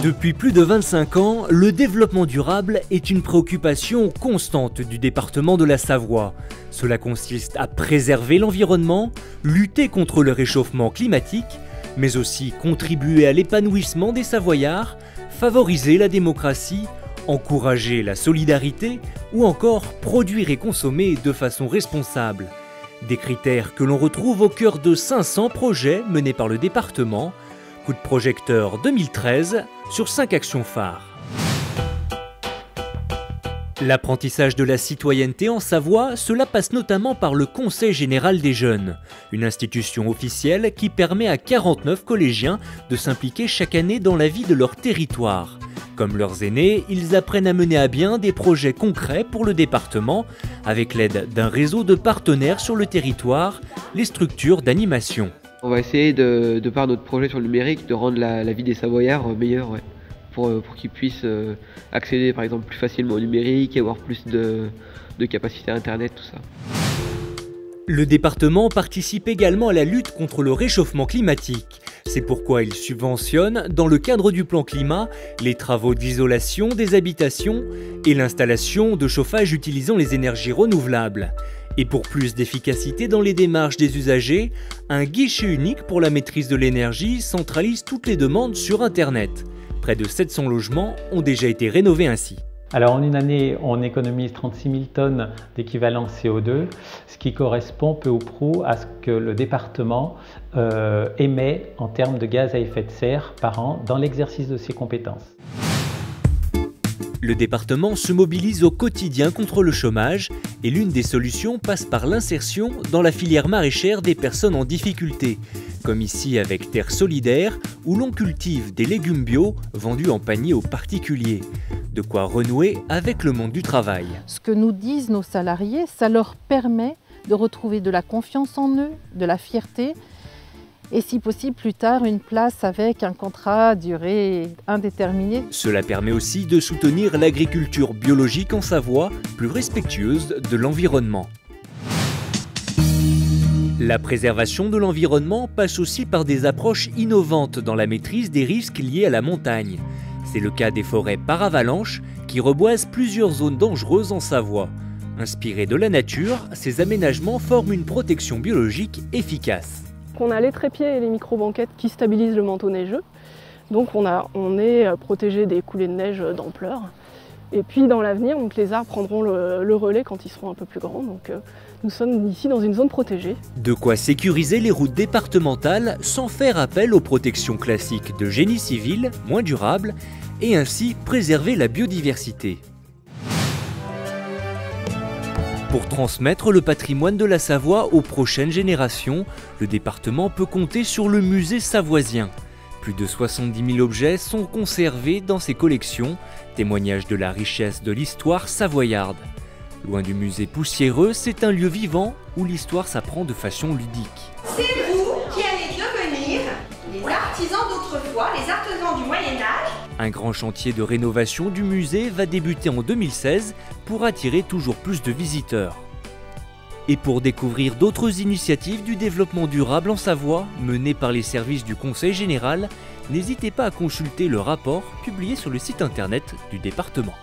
Depuis plus de 25 ans, le développement durable est une préoccupation constante du département de la Savoie. Cela consiste à préserver l'environnement, lutter contre le réchauffement climatique, mais aussi contribuer à l'épanouissement des Savoyards, favoriser la démocratie, encourager la solidarité ou encore produire et consommer de façon responsable. Des critères que l'on retrouve au cœur de 500 projets menés par le département. Coup de projecteur 2013 sur 5 actions phares. L'apprentissage de la citoyenneté en Savoie, cela passe notamment par le Conseil général des jeunes, une institution officielle qui permet à 49 collégiens de s'impliquer chaque année dans la vie de leur territoire. Comme leurs aînés, ils apprennent à mener à bien des projets concrets pour le département, avec l'aide d'un réseau de partenaires sur le territoire, les structures d'animation. On va essayer, de par notre projet sur le numérique, de rendre la vie des Savoyards meilleure, pour qu'ils puissent accéder par exemple plus facilement au numérique et avoir plus de capacité à Internet, tout ça. Le département participe également à la lutte contre le réchauffement climatique. C'est pourquoi il subventionne, dans le cadre du plan climat, les travaux d'isolation des habitations et l'installation de chauffage utilisant les énergies renouvelables. Et pour plus d'efficacité dans les démarches des usagers, un guichet unique pour la maîtrise de l'énergie centralise toutes les demandes sur Internet. Près de 700 logements ont déjà été rénovés ainsi. Alors en une année, on économise 36 000 tonnes d'équivalent CO2, ce qui correspond peu ou prou à ce que le département émet en termes de gaz à effet de serre par an dans l'exercice de ses compétences. Le département se mobilise au quotidien contre le chômage et l'une des solutions passe par l'insertion dans la filière maraîchère des personnes en difficulté, comme ici avec Terre Solidaire où l'on cultive des légumes bio vendus en panier aux particuliers. De quoi renouer avec le monde du travail. Ce que nous disent nos salariés, ça leur permet de retrouver de la confiance en eux, de la fierté et si possible plus tard une place avec un contrat à durée indéterminée. Cela permet aussi de soutenir l'agriculture biologique en Savoie, plus respectueuse de l'environnement. La préservation de l'environnement passe aussi par des approches innovantes dans la maîtrise des risques liés à la montagne. C'est le cas des forêts par avalanche qui reboisent plusieurs zones dangereuses en Savoie. Inspirés de la nature, ces aménagements forment une protection biologique efficace. On a les trépieds et les micro-banquettes qui stabilisent le manteau neigeux. Donc on est protégé des coulées de neige d'ampleur. Et puis dans l'avenir, les arbres prendront le relais quand ils seront un peu plus grands. Donc nous sommes ici dans une zone protégée. De quoi sécuriser les routes départementales sans faire appel aux protections classiques de génie civil, moins durables, et ainsi préserver la biodiversité. Pour transmettre le patrimoine de la Savoie aux prochaines générations, le département peut compter sur le musée savoisien. Plus de 70 000 objets sont conservés dans ses collections, témoignage de la richesse de l'histoire savoyarde. Loin du musée poussiéreux, c'est un lieu vivant où l'histoire s'apprend de façon ludique. C'est vous qui allez devenir les artisans d'autrefois, les artisans du Moyen-Âge. Un grand chantier de rénovation du musée va débuter en 2016 pour attirer toujours plus de visiteurs. Et pour découvrir d'autres initiatives du développement durable en Savoie, menées par les services du Conseil général, n'hésitez pas à consulter le rapport publié sur le site internet du département.